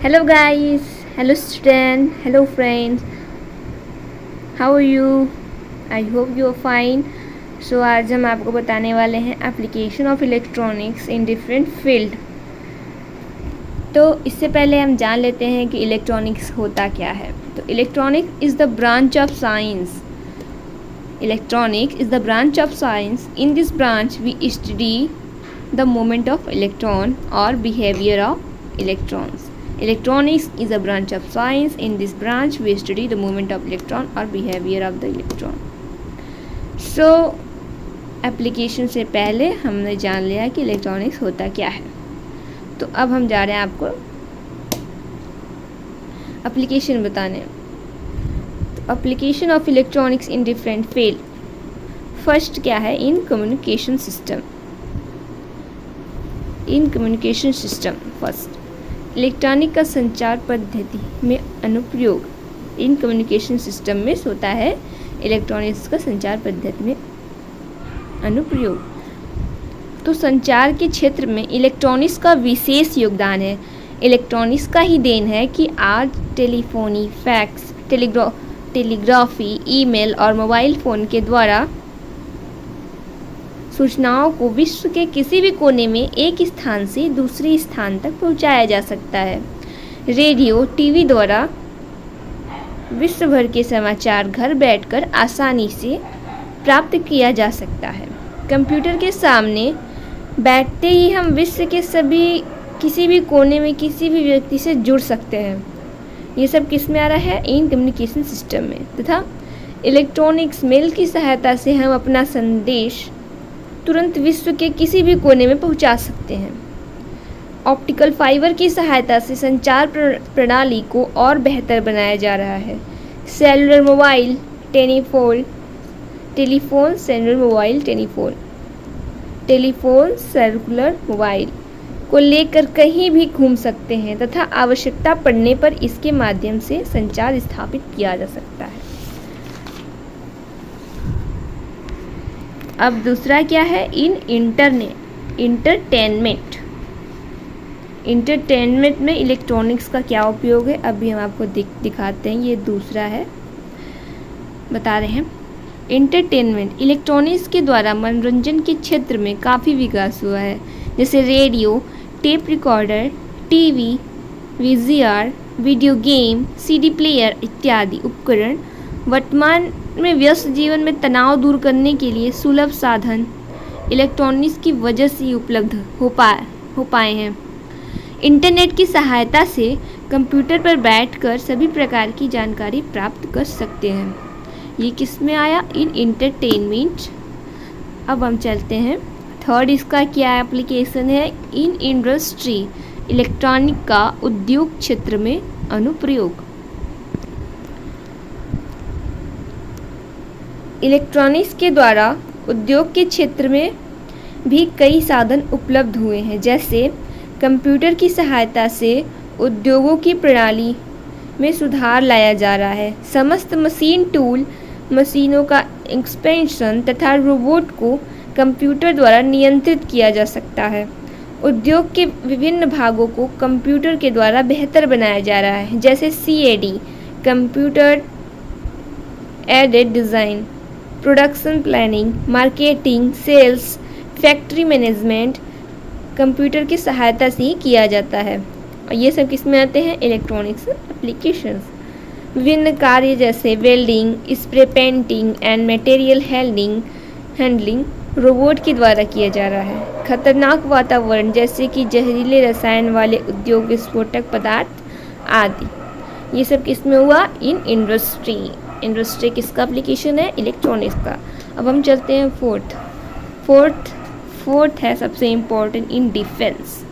Hello guys, hello student, hello friends. How are you? I hope you are fine. So आज हम आपको बताने वाले हैं application of electronics in different field. तो इससे पहले हम जान लेते हैं कि इलेक्ट्रॉनिक्स होता क्या है। तो electronics is the branch of science. Electronics is the branch of science. In this branch, we study the movement of electron or behavior of electrons. Electronics is a branch of science. In this branch, we study the movement of electron or behavior of the electron. So, application से पहले हमने जान लिया कि electronics होता क्या है। तो अब हम जा रहे हैं आपको एप्लीकेशन बताने। Application of electronics in different field. First क्या है? In communication system. In communication system first electronic का संचार पद्धति में अनुप्रयोग। इन कम्युनिकेशन सिस्टम में होता है इलेक्ट्रॉनिक्स का संचार पद्धति में अनुप्रयोग। तो संचार के क्षेत्र में इलेक्ट्रॉनिक्स का विशेष योगदान है। इलेक्ट्रॉनिक्स का ही देन है कि आज टेलीफोनी, फैक्स, टेलीग्राफी, ईमेल और मोबाइल फ़ोन के द्वारा सूचनाओं को विश्व के किसी भी कोने में एक स्थान से दूसरे स्थान तक पहुंचाया जा सकता है। रेडियो, टीवी द्वारा विश्व भर के समाचार घर बैठकर आसानी से प्राप्त किया जा सकता है। कंप्यूटर के सामने बैठते ही हम विश्व के किसी भी कोने में किसी भी व्यक्ति से जुड़ सकते हैं। ये सब किस में आ रहा है? इन कम्युनिकेशन सिस्टम में। तथा इलेक्ट्रॉनिक्स मेल की सहायता से हम अपना संदेश तुरंत विश्व के किसी भी कोने में पहुंचा सकते हैं। ऑप्टिकल फाइबर की सहायता से संचार प्रणाली को और बेहतर बनाया जा रहा है। Cellular mobile telephone cellular mobile को लेकर कहीं भी घूम सकते हैं तथा आवश्यकता पड़ने पर इसके माध्यम से संचार स्थापित किया जा सकता है। अब दूसरा क्या है? इन इंटरटेनमेंट में इलेक्ट्रॉनिक्स का क्या उपयोग है, अभी हम आपको दिखाते हैं। ये दूसरा है, बता रहे हैं। इंटरटेनमेंट इलेक्ट्रॉनिक्स के द्वारा मनोरंजन के क्षेत्र में काफ़ी विकास हुआ है। जैसे radio, tape recorder, TV, VCR, video game, CD player इत्यादि उपकरण वर्तमान में व्यस्त जीवन में तनाव दूर करने के लिए सुलभ साधन इलेक्ट्रॉनिक्स की वजह से उपलब्ध हो पाए हैं। इंटरनेट की सहायता से कंप्यूटर पर बैठकर सभी प्रकार की जानकारी प्राप्त कर सकते हैं। ये किस में आया? इन इंटरटेनमेंट। अब हम चलते हैं थर्ड, इसका क्या एप्लीकेशन है? इन इंडस्ट्री इलेक्ट्रॉनिक का उद्योग क्षेत्र में अनुप्रयोग। इलेक्ट्रॉनिक्स के द्वारा उद्योग के क्षेत्र में भी कई साधन उपलब्ध हुए हैं। जैसे कंप्यूटर की सहायता से उद्योगों की प्रणाली में सुधार लाया जा रहा है। समस्त मशीनों का एक्सपेंशन तथा रोबोट को कंप्यूटर द्वारा नियंत्रित किया जा सकता है। उद्योग के विभिन्न भागों को कंप्यूटर के द्वारा बेहतर बनाया जा रहा है। जैसे CAD computer aided design, production planning, marketing, sales, factory management computer की सहायता से ही किया जाता है। और ये सब किस में आते हैं? Electronics applications. विभिन्न कार्य जैसे welding, spray painting and material handling robot के द्वारा किया जा रहा है। खतरनाक वातावरण जैसे कि जहरीले रसायन वाले उद्योग, विस्फोटक पदार्थ आदि, ये सब किस में हुआ? इन इंडस्ट्री किसका एप्लीकेशन है? इलेक्ट्रॉनिक्स का। अब हम चलते हैं फोर्थ है सबसे इम्पोर्टेंट, इन डिफेंस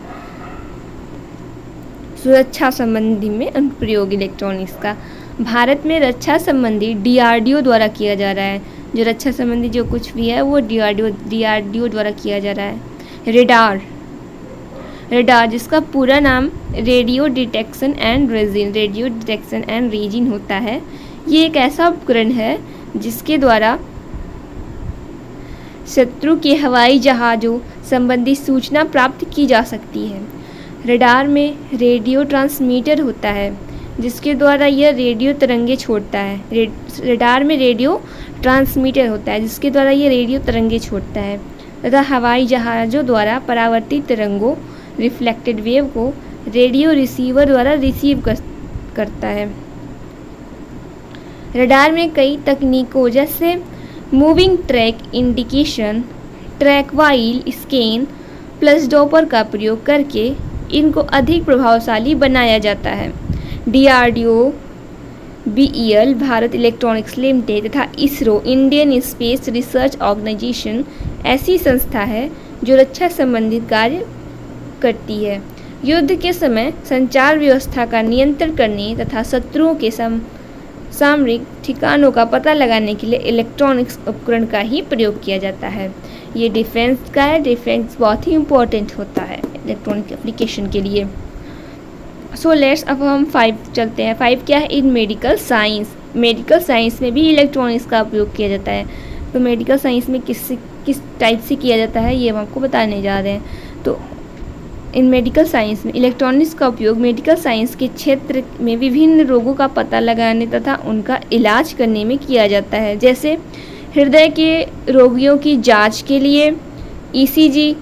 सुरक्षा संबंधी में अनुप्रयोग इलेक्ट्रॉनिक्स का। भारत में रक्षा संबंधी DRDO द्वारा किया जा रहा है। जो रक्षा संबंधी जो कुछ भी है वो DRDO द्वारा किया जा रहा है। रेडार जिसका पूरा नाम रेडियो डिटेक्शन एंड रीजन होता है। ये एक ऐसा उपकरण है जिसके द्वारा शत्रु के हवाई जहाज़ों संबंधी सूचना प्राप्त की जा सकती है। रडार में रेडियो ट्रांसमीटर होता है जिसके द्वारा यह रेडियो तरंगे छोड़ता है। रडार में रेडियो ट्रांसमीटर होता है जिसके द्वारा यह रेडियो तरंगे छोड़ता है तथा हवाई जहाज़ों द्वारा परावर्तित तरंगों रिफ्लेक्टेड वेव को रेडियो रिसीवर द्वारा रिसीव करता है। रडार में कई तकनीकों जैसे moving track indication, track while scan plus Doppler का प्रयोग करके इनको अधिक प्रभावशाली बनाया जाता है। DRDO, BEL Bharat electronics limited तथा ISRO Indian space research organisation ऐसी संस्था है जो रक्षा संबंधित कार्य करती है। युद्ध के समय संचार व्यवस्था का नियंत्रण करने तथा शत्रुओं के सामरिक ठिकानों का पता लगाने के लिए इलेक्ट्रॉनिक्स उपकरण का ही प्रयोग किया जाता है। ये डिफेंस का है, डिफेंस बहुत ही इम्पोर्टेंट होता है इलेक्ट्रॉनिक एप्लीकेशन के लिए। सो लेट्स अब हम 5 चलते हैं। 5 क्या है? इन मेडिकल साइंस। मेडिकल साइंस में भी इलेक्ट्रॉनिक्स का उपयोग किया जाता है। तो मेडिकल साइंस में किस टाइप से किया जाता है ये हम आपको बताने जा रहे हैं। तो इन मेडिकल साइंस में इलेक्ट्रॉनिक्स का उपयोग मेडिकल साइंस के क्षेत्र में विभिन्न रोगों का पता लगाने तथा उनका इलाज करने में किया जाता है। जैसे हृदय के रोगियों की जांच के लिए ECG,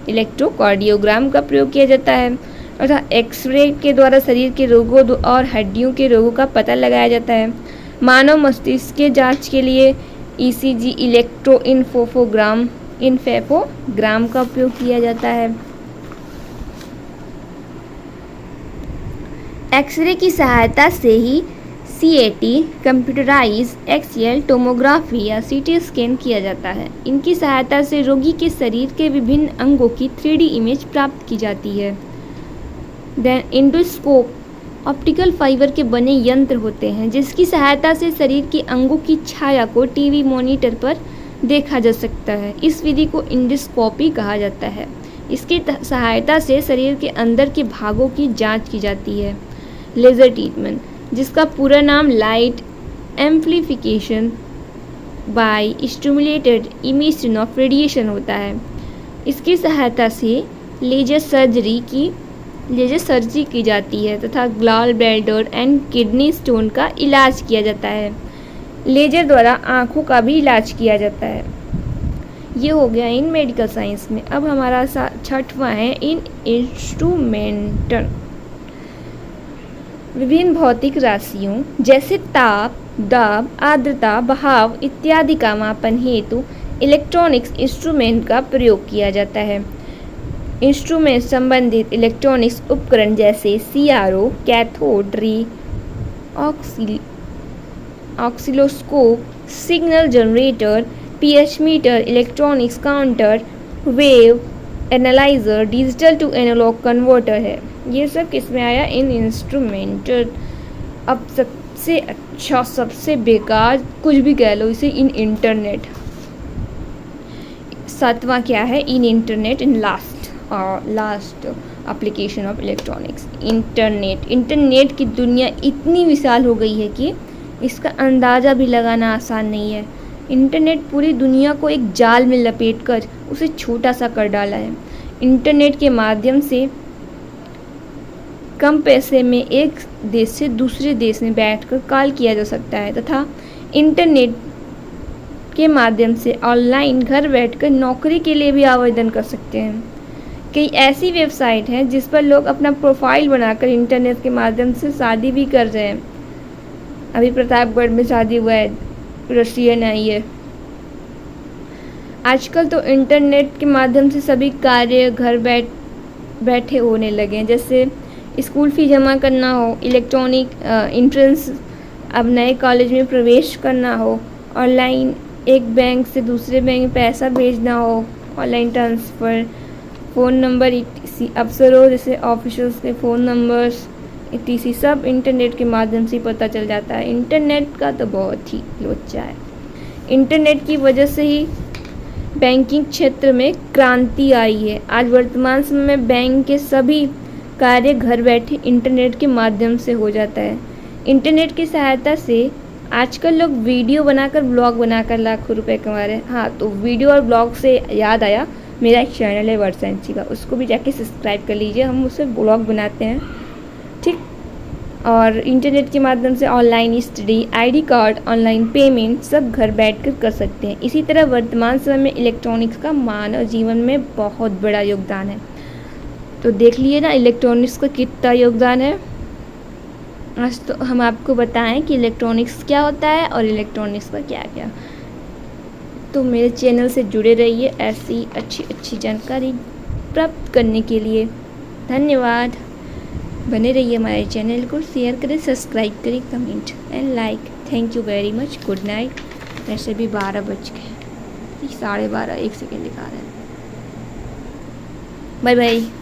इलेक्ट्रोकार्डियोग्राम का प्रयोग किया जाता है तथा एक्सरे के द्वारा शरीर के रोगों और हड्डियों के रोगों का पता लगाया जाता है। मानव मस्तिष्क के जांच के लिए ECG, इन्फेफोग्राम का उपयोग किया जाता है। एक्सरे की सहायता से ही CAT, कंप्यूटराइज एक्सियल टोमोग्राफी या CT स्कैन किया जाता है। इनकी सहायता से रोगी के शरीर के विभिन्न अंगों की 3D इमेज प्राप्त की जाती है। देन इंडोस्कोप ऑप्टिकल फाइबर के बने यंत्र होते हैं जिसकी सहायता से शरीर के अंगों की छाया को टीवी मॉनिटर पर देखा जा सकता है। इस विधि को इंडोस्कोपी कहा जाता है। इसकी सहायता से शरीर के अंदर के भागों की जांच की जाती है। लेज़र ट्रीटमेंट, जिसका पूरा नाम light amplification by stimulated emission of radiation होता है। इसकी सहायता से लेजर सर्जरी की जाती है तथा gall bladder and kidney stone का इलाज किया जाता है। लेजर द्वारा आँखों का भी इलाज किया जाता है। ये हो गया इन मेडिकल साइंस में। अब हमारा 6वां है इन इंस्ट्रूमेंटल। विभिन्न भौतिक राशियों जैसे ताप, दाब, आर्द्रता, बहाव इत्यादि का मापन हेतु इलेक्ट्रॉनिक्स इंस्ट्रूमेंट का प्रयोग किया जाता है। इंस्ट्रूमेंट संबंधित इलेक्ट्रॉनिक्स उपकरण जैसे CRO, cathode ray, oscilloscope, signal generator, pH meter, electronics counter, wave analyser, digital to analogue converter है। ये सब किस में आया? In instrumental. अब सबसे अच्छा, सबसे बेकार कुछ भी कह लो इसे, इन इंटरनेट। 7वां क्या है? In internet. In last application of electronics internet की दुनिया इतनी विशाल हो गई है कि इसका अंदाज़ा भी लगाना आसान नहीं है। इंटरनेट पूरी दुनिया को एक जाल में लपेटकर उसे छोटा सा कर डाला है। इंटरनेट के माध्यम से कम पैसे में एक देश से दूसरे देश में बैठकर कॉल किया जा सकता है तथा इंटरनेट के माध्यम से ऑनलाइन घर बैठकर नौकरी के लिए भी आवेदन कर सकते हैं। कई ऐसी वेबसाइट हैं जिस पर लोग अपना प्रोफाइल बनाकर इंटरनेट के माध्यम से शादी भी कर रहे हैं। अभी प्रतापगढ़ में शादी हुआ है, रशियन आई है। आजकल तो इंटरनेट के माध्यम से सभी कार्य घर बैठे होने लगे हैं। जैसे स्कूल फी जमा करना हो, इलेक्ट्रॉनिक एंट्रेंस, अब नए कॉलेज में प्रवेश करना हो, ऑनलाइन एक बैंक से दूसरे बैंक में पैसा भेजना हो, ऑनलाइन ट्रांसफ़र, फ़ोन नंबर अफसरों जैसे ऑफिसर्स के फ़ोन नंबर्स etc सब इंटरनेट के माध्यम से पता चल जाता है। इंटरनेट का तो बहुत ही लोचा है। इंटरनेट की वजह से ही बैंकिंग क्षेत्र में क्रांति आई है। आज वर्तमान समय में बैंक के सभी कार्य घर बैठे इंटरनेट के माध्यम से हो जाता है। इंटरनेट की सहायता से आजकल लोग वीडियो बनाकर ब्लॉग बनाकर लाखों रुपए कमा रहे हैं। हाँ, तो वीडियो और ब्लॉग से याद आया, मेरा एक चैनल है वर्षांशी का, उसको भी जाके सब्सक्राइब कर लीजिए। हम उसमें ब्लॉग बनाते हैं, ठीक। और इंटरनेट के माध्यम से online study, ID card, online payment सब घर बैठकर कर सकते हैं। इसी तरह वर्तमान समय में इलेक्ट्रॉनिक्स का मानव जीवन में बहुत बड़ा योगदान है। तो देख लिए ना इलेक्ट्रॉनिक्स का कितना योगदान है। आज तो हम आपको बताएं कि इलेक्ट्रॉनिक्स क्या होता है और इलेक्ट्रॉनिक्स का क्या क्या। तो मेरे चैनल से जुड़े रहिए ऐसी अच्छी अच्छी जानकारी प्राप्त करने के लिए। धन्यवाद। बने रहिए हमारे चैनल को, शेयर करें, सब्सक्राइब करें, comment and like. Thank you very much. Good night. वैसे भी 12 बज गए, 12:30 1 सेकेंड दिखा रहे हैं। Bye bye.